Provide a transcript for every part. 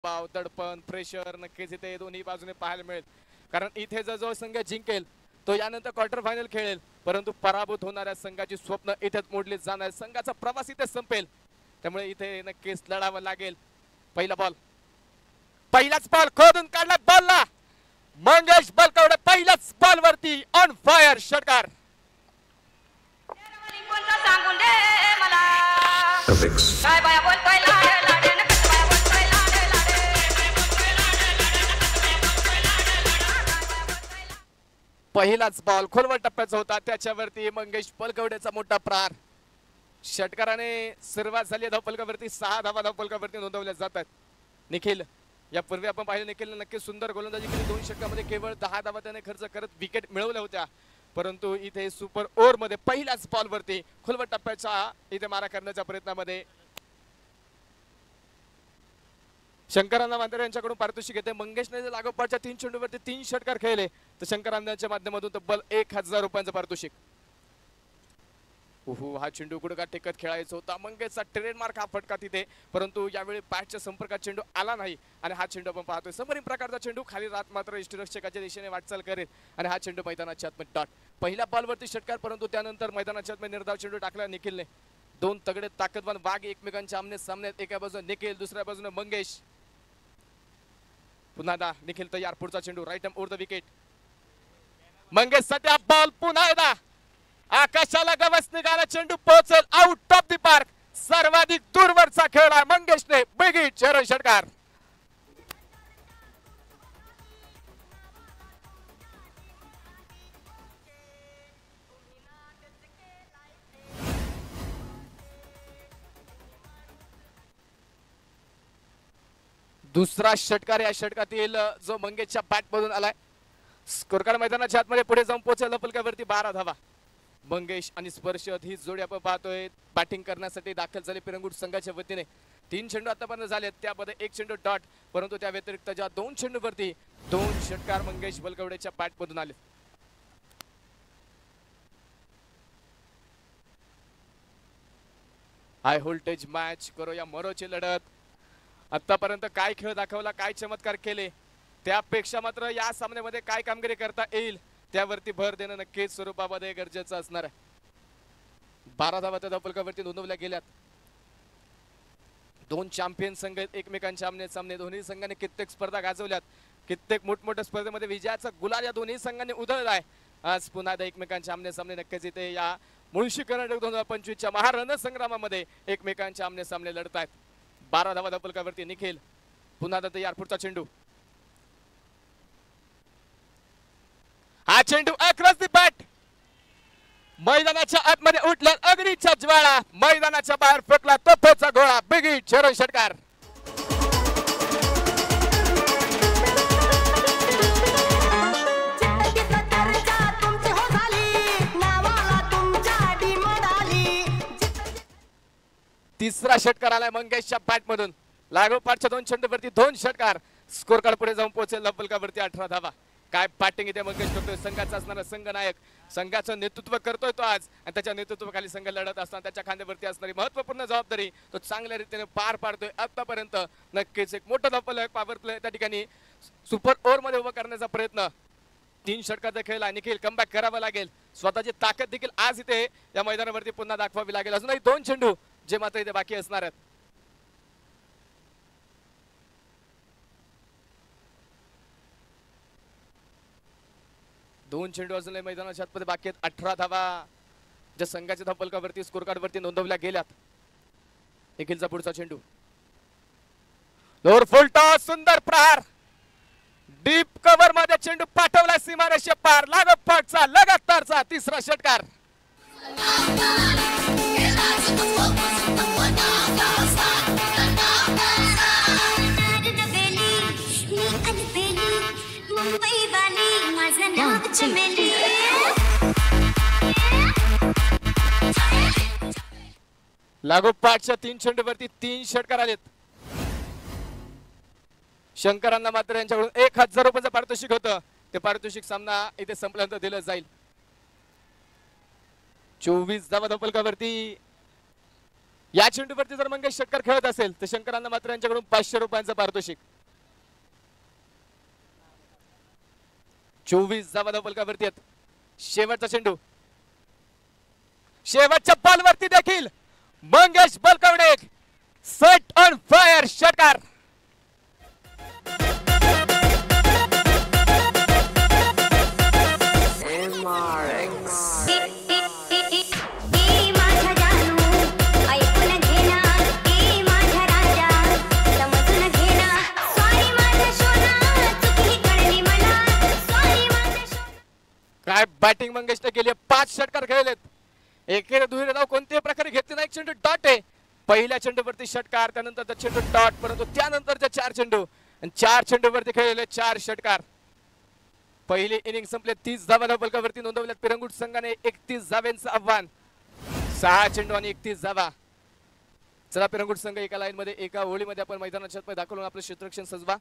दबाव, दडपण, प्रेशर नक्कीच इथे दोन्ही बाजूने पाहायला मिळेल. कारण इथे जो संघ जिंकेल तो यानंतर क्वार्टर फायनल खेळेल, परंतु पराभूत होणाऱ्या संघाची स्वप्न इथेच मोडली जाणार. संघाचा प्रवास इथे संपेल, त्यामुळे इथे नक्कीच लढावं लागेल. पहिला बॉल, पहिलाच बॉल खोदून काढला बॉलला मंगेश बलकवडे. पहिल्याच बॉल वरती ऑन फायर षटकार. काय बाया बोलतोय लाडे लाडे न कस बाया बोलतोय लाडे लाडे. पहिलाच बॉल खोलवर टप्प्याचा होता, त्याच्यावरती मंगेश बलकवडेचा मोठा प्रहार. षटकाराने सुरुवात झाली धावफलकावरती 6 धावा धावफलकावरती नोंदवल्या जातात. निखिल, यापूर्वी आपण पाहिलं निखिलने नक्कीच सुंदर गोलंदाजी केली. 2 षटकामध्ये केवळ 10 धावा त्याने खर्च करत विकेट मिळवल्या होत्या, परंतु इथे सुपर ओव्हर मध्ये पहिल्याच बॉल वरती खोलवर टप्प्याचा इथे मारा करण्याच्या प्रयत्नामध्ये शंकरांना मांजरे यांच्याकडून पारितोषिक येते. मंगेशने जर लागोपाठच्या 3 चेंडूवरती 3 षटकार खेळले तर शंकरांच्या माध्यमातून तब्बल 1000 रुपयांचं पारितोषिक. हा चेंडू गुडघा टेकत खेळायचा होता. मंगेशचा ट्रेडमार्क हा फटका तिथे, परंतु यावेळी बॅटच्या संपर्कात चेंडू आला नाही आणि हा चेंडू आपण पाहतोय समोरील प्रकारचा चेंडू खाली रात मात्र इष्टरक्षकाच्या दिशेने वाटचाल करेल आणि हा चेंडू मैदानाच्या आतमध्ये डॉट. पहिल्या बॉलवरती षटकार, परंतु त्यानंतर मैदानाच्या आतमध्ये निर्धाव चेंडू टाकला निखिलने. 2 तगडे ताकदवान वाघ एकमेकांच्या आमने सामने, एका बाजूने निखिल दुसऱ्या बाजूने मंगेश. पुन्हा निखिल तयार, पुढचा चेंडू right arm over the wicket. Mangesh सध्या बॉल पुन्हा एकदा आकाशाला गवस निघाला, चेंडू पोहोचेल आउट ऑफ द पार्क. सर्वाधिक दूरवरचा खेळला मंगेशने बिग हिट चरण षटकार. दुसरा षटकार या षटकातील जो मंगेशच्या बॅट मधून आलाय. स्कोर कार्ड मैदानाच्या आतमध्ये पुढे जाऊन पोहोचला फलकावरती 12 धावा. मंगेश आणि स्पर्श ही जोडी आपण पाहतोय बॅटिंग करण्यासाठी दाखल झाले पिरंगुट संघाच्या वतीने. 3 चेंडू आतापर्यंत झाले, त्यामध्ये 1 चेंडू डॉट, परंतु त्या व्यतिरिक्त ज्या 2 चेंडूवरती 2 षटकार मंगेश बलकवडेच्या बॅट मधून आले. हाय व्होल्टेज मॅच करूया मरोची लढत. आतापर्यंत काय खेळ दाखवला, काय चमत्कार केले, त्यापेक्षा मात्र या सामन्यामध्ये काय कामगिरी करता येईल त्यावरती भर देणं नक्कीच स्वरूपामध्ये गरजेचं असणार आहे. 12 धावा त्या धावफलकावरती नोंदवल्या गेल्यात. 2 चॅम्पियन संघ एकमेकांच्या आमने सामने. दोन्ही संघांनी कित्येक स्पर्धा गाजवल्यात, कित्येक मोठमोठ्या स्पर्धेमध्ये विजयाचा गुलाल या दोन्ही संघांनी उधळलाय. आज पुन्हा एकमेकांच्या आमने सामने नक्कीच इथे या मुळशी कर्नाटक 2025च्या महारणसंग्रामामध्ये एकमेकांच्या आमने सामने लढत आहेत. 12 धावा धावफलकावरती निखिल पुन्हा तयार, पुढचा चेंडू. हा चेंडू अक्रॉस द बॅट, मैदानाच्या आतमध्ये उठला अग्नीच्या ज्वाळा, मैदानाच्या बाहेर फेकला तोफेचा गोळा. बिग हिट चरण षटकार. तिसरा षटकार आलाय मंगेशच्या बॅट मधून. लागोपाठच्या 2 चेंडूवरती 2 षटकार. स्कोर कार्ड पुढे जाऊन पोहोचेल धावफलकावरती 18 धावा. काय बॅटिंग इथे मंगेश करतोय, संघाचा असणारा संघ नायक, संघाचं नेतृत्व करतोय तो आज, आणि त्याच्या नेतृत्वाखाली संघ लढत असताना त्याच्या खांद्यावरती असणारी महत्त्वपूर्ण जबाबदारी तो चांगल्या रीतीने पार पाडतोय. आतापर्यंत नक्कीच एक मोठा धावफलक पॉवर प्ले त्या ठिकाणी सुपर ओव्हर मध्ये उभा करण्याचा प्रयत्न. 3 षटकाचा खेळला निखिल, कमबॅक करावा लागेल. स्वतःची ताकद देखील आज इथे या मैदानावरती पुन्हा दाखवावी लागेल. अजूनही 2 चेंडू जे मात्र इथे बाकी असणार आहेत. दोन चेंडू अजूनही मैदानाच्या आतमध्ये बाकी आहेत. 18 धावा ज्या संघाच्या धावफलकावरती स्कोर कार्ड वरती नोंदवल्या गेल्यात. निखिलचा पुढचा चेंडू, लोअर फुल टॉस, सुंदर प्रहार, डीप कव्हर मध्ये चेंडू पाठवला सीमारेषे पार. लागोपाठचा लगातारचा तिसरा षटकार. लागोपाठच्या 3 चेंडूवरती 3 षटकार आलेत. शंकरांना मात्र यांच्याकडून 1000 रुपयांचं पारितोषिक होतं. ते पारितोषिक सामना इथे संपल्यानंतर दिलं जाईल. 24 धावा धावफलकावरती या चेंडूवरती जर मंगेश षटकार खेळत असेल तर शंकरांना मात्र यांच्याकडून 500 रुपयांचं पारितोषिक. 24 धावा फलकावरती आहेत. शेवटचा चेंडू, शेवटच्या बॉलवरती देखील Mangesh Balkawade set on fire षटकार. काय बॅटिंग मंगेशने केली. 5 षटकार खेळलेत. एकेरी दुहेरी धाव कोणत्याही प्रकारे घेतली नाही. चेंडू डॉट आहे. पहिल्या चेंडूवरती षटकार, त्यानंतर चेंडू डॉट, परंतु त्यानंतरच्या 4 चेंडू आणि 4 चेंडूवरती खेळलेले 4 षटकार. पहिली इनिंग संपले. 30 धावा फलकावरती नोंदवल्यात. पिरंगुट संघाने 31 धाव्यांचं आव्हान. 6 चेंडू आणि 31 धावा. चला पिरंगुट संघ एका लाईन मध्ये एका ओळीमध्ये आपण मैदानाच्या आतमध्ये दाखवून आपलं क्षेत्ररक्षण सजवा.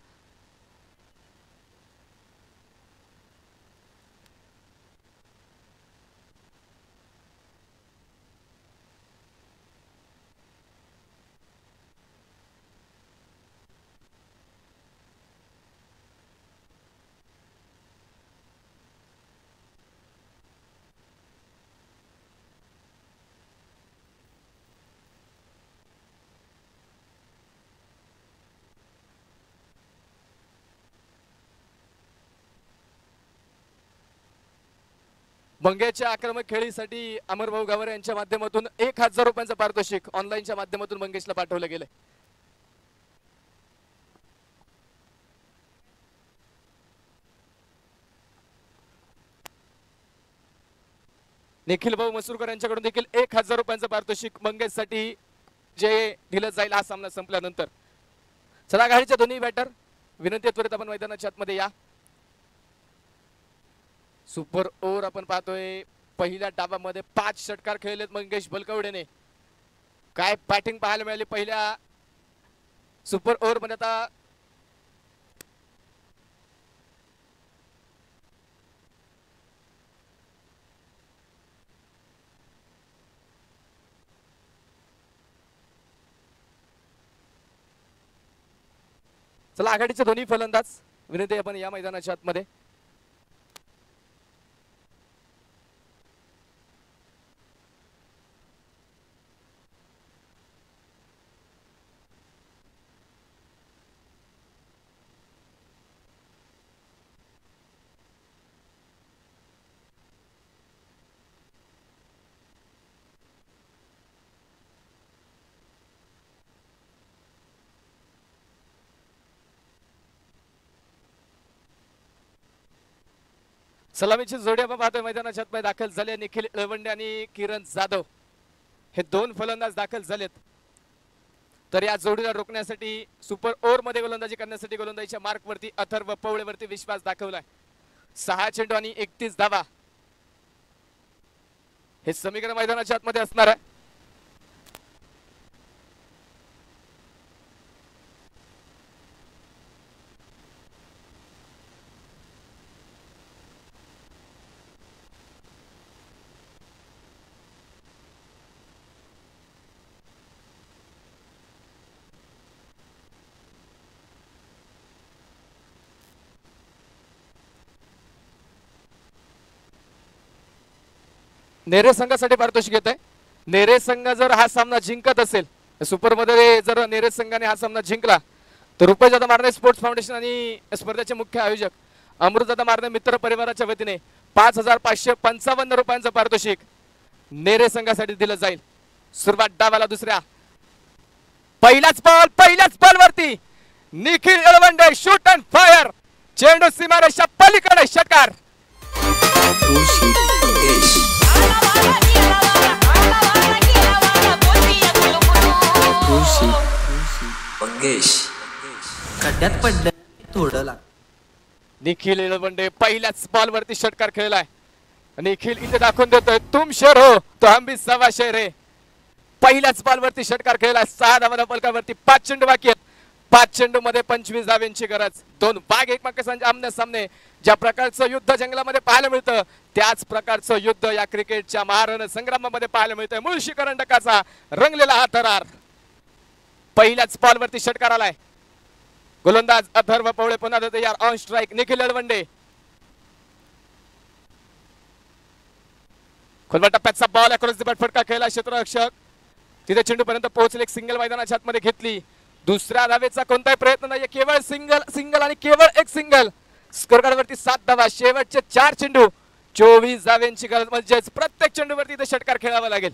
मंगेशच्या आक्रमक खेळीसाठी अमरभाऊ गावरे यांच्या माध्यमातून 1000 रुपयांचं पारितोषिक ऑनलाईनच्या माध्यमातून मंगेशला पाठवलं गेलं. निखिल भाऊ मसूरकर यांच्याकडून देखील 1000 रुपयांचं पारितोषिक मंगेशसाठी जे दिलं जाईल हा सामना संपल्यानंतर. चला गाडीच्या दोन्ही बॅटर विनंती त्वरित आपण मैदानाच्या आतमध्ये या. सुपर ओव्हर आपण पाहतोय. पहिल्या डावामध्ये 5 षटकार खेळलेत मंगेश बलकवडेने. काय बॅटिंग पाहायला मिळाली पहिल्या सुपर ओव्हर मध्ये. आता चला आघाडीचे दोन्ही फलंदाज विनंती आपण या मैदानाच्या आतमध्ये. सलामीची जोडी आपण पाहतोय मैदानाच्या आतमध्ये दाखल झाले. निखिल इळवंडे आणि किरण जाधव हे 2 फलंदाज दाखल झालेत. तर या जोडीला रोखण्यासाठी सुपर ओव्हर मध्ये गोलंदाजी करण्यासाठी गोलंदाजीच्या मार्कवरती अथर्व पवळेवरती विश्वास दाखवलाय. 6 चेंडू आणि 31 धावा हे समीकरण मैदानाच्या आतमध्ये असणार आहे. नेरे संघासाठी पारितोषिक येत आहे. नेरे संघ जर हा सामना जिंकत असेल, सुपर मध्ये जर नेरे संघाने हा सामना जिंकला तर रुपयजादा मारणे स्पोर्ट्स फाउंडेशन आणि स्पर्धेचे मुख्य आयोजक अमृतदादा मारणे मित्र परिवाराच्या वतीने 5555 रुपयांचं पारितोषिक नेरे संघासाठी दिलं जाईल. सुरुवात डावाला दुसऱ्या. पहिल्याच बॉल वरती निखिल इळवंडे शूट अँड फायर. चेंडू सीमारेषा पलीकडे षटकार. खड्ड्यात पडलं थोडं लाग. निखिल इळवंडे पहिल्याच बॉल वरती षटकार खेळलाय. निखिल इथे दाखवून देतोय तुम शेर हो तो हम भी सवा शेर है. पहिल्याच बॉल वरती षटकार खेळलाय. 6 धावा फलकावरती. 5 चेंडू बाकी आहेत. 5 चेंडू मध्ये 25 धाव्यांची गरज. 2 वाघ एकमेकांच्या आमने सामने. ज्या प्रकारचं युद्ध जंगलामध्ये पाहायला मिळतं त्याच प्रकारचं युद्ध या क्रिकेटच्या महारण संग्रामामध्ये पाहायला मिळतंय. मुळशी करंडकाचा रंगलेला हा थरार. पहिल्याच बॉल वरती षटकार आलाय. गोलंदाज अथर्व पवळे पुन्हा तयार. On strike Nikhil Ilwande. खोलवर टप्प्याचा बॉल अक्रॉस द बॅट फटका खेळला क्षेत्ररक्षक तिथे चेंडू पर्यंत पोहोचले. एक सिंगल मैदानाच्या आतमध्ये घेतली. दुसऱ्या धावेचा कोणताही प्रयत्न नाही, केवळ सिंगल आणि केवळ एक सिंगल. स्कोर कार्डवरती 7 धावा. शेवटचे 4 चेंडू 24 धाव्यांची गरज, म्हणजेच प्रत्येक चेंडूवरती इथे षटकार खेळावा लागेल.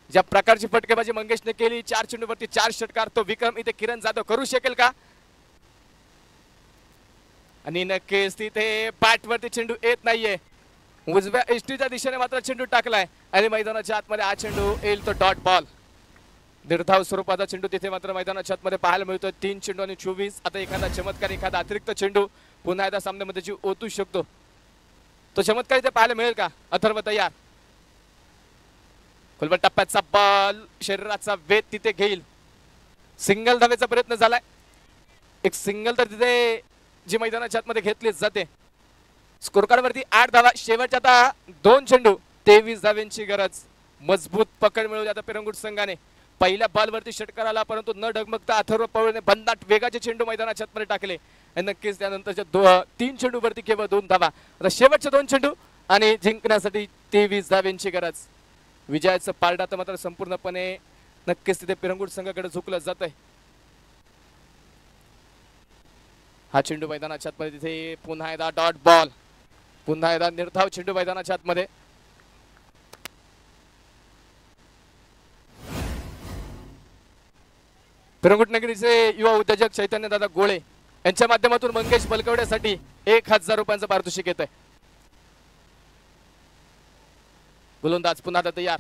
ज्या प्रकारची फटकेबाजी मंगेशने केली, 4 चेंडूवरती 4 षटकार, तो विक्रम इथे किरण जाधव करू शकेल का? आणि नक्कीच तिथे बॅटवरती चेंडू येत नाहीये. उजव्या एसटीच्या दिशेने मात्र चेंडू टाकलाय आणि मैदानाच्या आतमध्ये हा चेंडू येईल तो डॉट बॉल. निर्धाव स्वरूपाचा चेंडू तिथे मात्र मैदानाच्या आतमध्ये पाहायला मिळतोय. 3 चेंडू आणि 24. आता एखादा चमत्कार, एखादा अतिरिक्त चेंडू पुन्हा एकदा सामन्यामध्ये जीव ओतू शकतो. तो चमत्कार इथे पाहायला मिळेल का? अथर्व तयार. खोलवर टप्प्याचा बॉल शरीराचा वेध तिथे घेईल. सिंगल धावेचा प्रयत्न झालाय. एक सिंगल तर तिथे जी मैदानाच्या आतमध्ये घेतली जाते. स्कोर कार्डवरती 8 धावा. शेवटच्या आता 2 चेंडू 23 धाव्यांची गरज. मजबूत पकड मिळवली आता पिरंगुट संघाने. पहिल्या बॉलवरती षटकार आला, परंतु न डगमगता अथर्व पवळेने भन्नाट वेगाचे चेंडू मैदानाच्या आतमध्ये टाकले. आणि नक्कीच त्यानंतरच्या 3 चेंडूवरती केवळ 2 धावा. आता शेवटचे 2 चेंडू आणि जिंकण्यासाठी 23 धाव्यांची गरज. विजयाचं पारडा तर मात्र संपूर्णपणे नक्कीच तिथे पिरंगुट संघाकडे झुकलं जात आहे. हा चेंडू मैदानाच्या आतमध्ये तिथे पुन्हा एकदा डॉट बॉल. पुन्हा एकदा निर्धाव चेंडू मैदानाच्या आतमध्ये. पिरंगुट नगरीचे युवा उद्योजक चैतन्य दादा गोळे यांच्या माध्यमातून मंगेश बलकवड्यासाठी 1000 रुपयांचं पारितोषिक येत आहे. गोलंदाज पुन्हा आता तयार.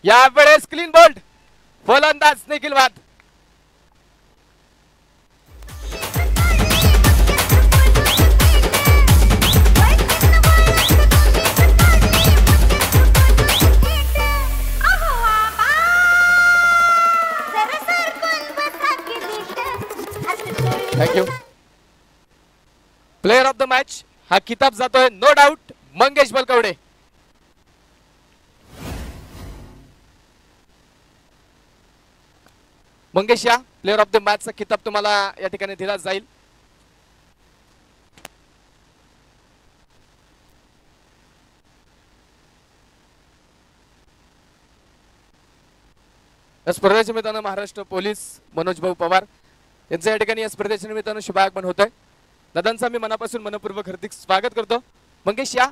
यावेळेस क्लीन बोल्ड. फलंदाज निखिल वाद. Thank you. Player of the match हा किताब जातोय नो डाऊट मंगेश बलकवडे. मंगेश, या प्लेयर ऑफ द मॅचचा किताब तुम्हाला या ठिकाणी दिला जाईल. या स्पर्धेच्या निमित्तानं महाराष्ट्र पोलीस मनोज भाऊ पवार यांचं या ठिकाणी या स्पर्धेच्या निमित्तानं शुभागमन होत आहे. दादांचं मी मनापासून मनपूर्वक हार्दिक स्वागत करतो. मंगेश, या